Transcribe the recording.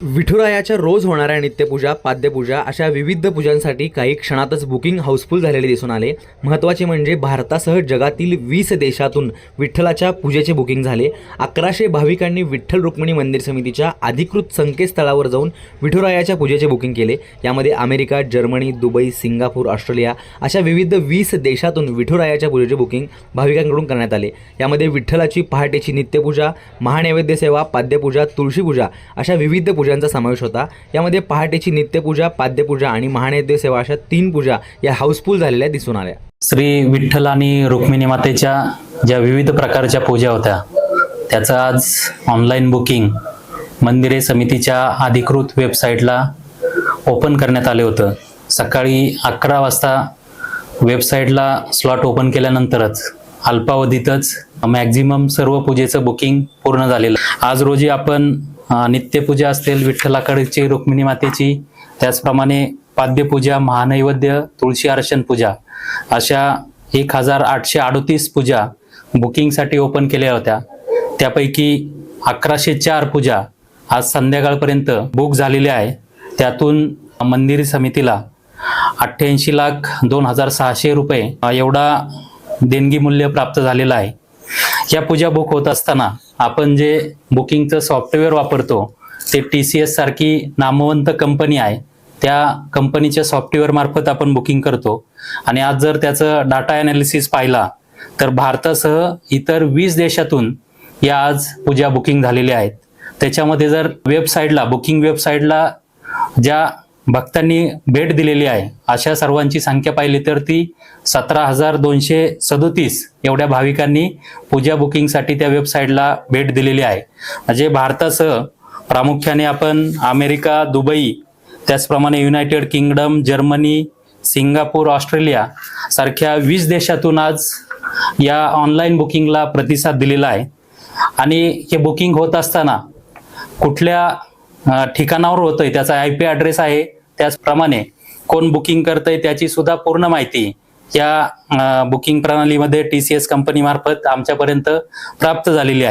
विठुरायाच्या रोज होणाऱ्या नित्यपूजा, पाद्यपूजा अशा विविध पूजांसाठी काही क्षणातच बुकिंग हाऊसफुल झालेले दिसून आले। महत्त्वाचे म्हणजे भारतासह जगातील 20 देशातून विठ्ठलाच्या पूजेचे बुकिंग झाले। 1100 भाविकांनी विठ्ठल रुक्मिणी मंदिर समितीच्या अधिकृत संकेतस्थळावर जाऊन विठुरायाच्या पूजेचे बुकिंग केले। यामध्ये America, Germany, Dubai, Singapore, Australia अशा विविध 20 देशातून विठुरायाच्या पूजेचे बुकिंग भाविकांकडून करण्यात आले। यामध्ये विठ्ठलाची पहाटेची नित्यपूजा, महानैवेद्य सेवा, पाद्यपूजा, तुळशीपूजा अशा विविध पूजांचा समावेश होता। यामध्ये पहाटेची नित्यपूजा, पाद्यपूजा आणि महानैवेद्य सेवा अशा 3 पूजा या हाऊसफुल झालेल्या दिसून आल्या। श्री विठ्ठल आणि रुक्मिणी मातेच्या ज्या विविध प्रकारच्या पूजा होत्या त्याचं आज ऑनलाईन बुकिंग मंदिरे समितीच्या अधिकृत वेबसाईटला ओपन करण्यात आले होतं। सकाळी 11 वाजता वेबसाईटला स्लॉट ओपन केल्यानंतरच अल्पावधीतच मॅक्झिमम सर्व पूजेचं बुकिंग पूर्ण झालेलं। आज रोजी आपण नित्यपूजा असतील विठ्ठलाकडची रुक्मिणी मातेची, त्याचप्रमाणे पाद्यपूजा, महानैवेद्य, तुळशी अर्चन पूजा अशा 1838 पूजा बुकिंगसाठी ओपन केल्या होत्या। त्यापैकी 1104 पूजा आज संध्याकाळपर्यंत बुक झालेल्या आहे। त्यातून मंदिर समितीला 88,02,600 रुपये एवढा देणगी मूल्य प्राप्त झालेलं आहे। या पूजा बुक होत असताना आपण जे बुकिंगचं सॉफ्टवेअर वापरतो ते TCS सारखी नामवंत कंपनी आहे। त्या कंपनीच्या सॉफ्टवेअर मार्फत आपण बुकिंग करतो आणि आज जर त्याचं डाटा ॲनालिसिस पाहिला तर भारतासह इतर 20 देशातून या आज पूजा बुकिंग झालेल्या आहेत। त्याच्यामध्ये जर बुकिंग वेबसाईटला ज्या भक्तांनी भेट दिलेली आहे अशा सर्वांची संख्या पाहिली तर ती 17,237 एवढ्या भाविकांनी पूजा बुकिंगसाठी त्या वेबसाईटला भेट दिलेली आहे। म्हणजे भारतासह प्रामुख्याने आपण अमेरिका, दुबई, त्याचप्रमाणे United kingdom, Germany, Singapore, Australia सारख्या 20 देशातून आज या ऑनलाईन बुकिंगला प्रतिसाद दिलेला आहे। आणि हे बुकिंग होत असताना कुठल्या ठिकाणावर होतंय त्याचा IP ॲड्रेस आहे, त्याचप्रमाणे कोण बुकिंग करतंय त्याची सुद्धा पूर्ण माहिती या बुकिंग प्रणालीमध्ये TCS कंपनी मार्फत आमच्यापर्यंत प्राप्त झालेली आहे।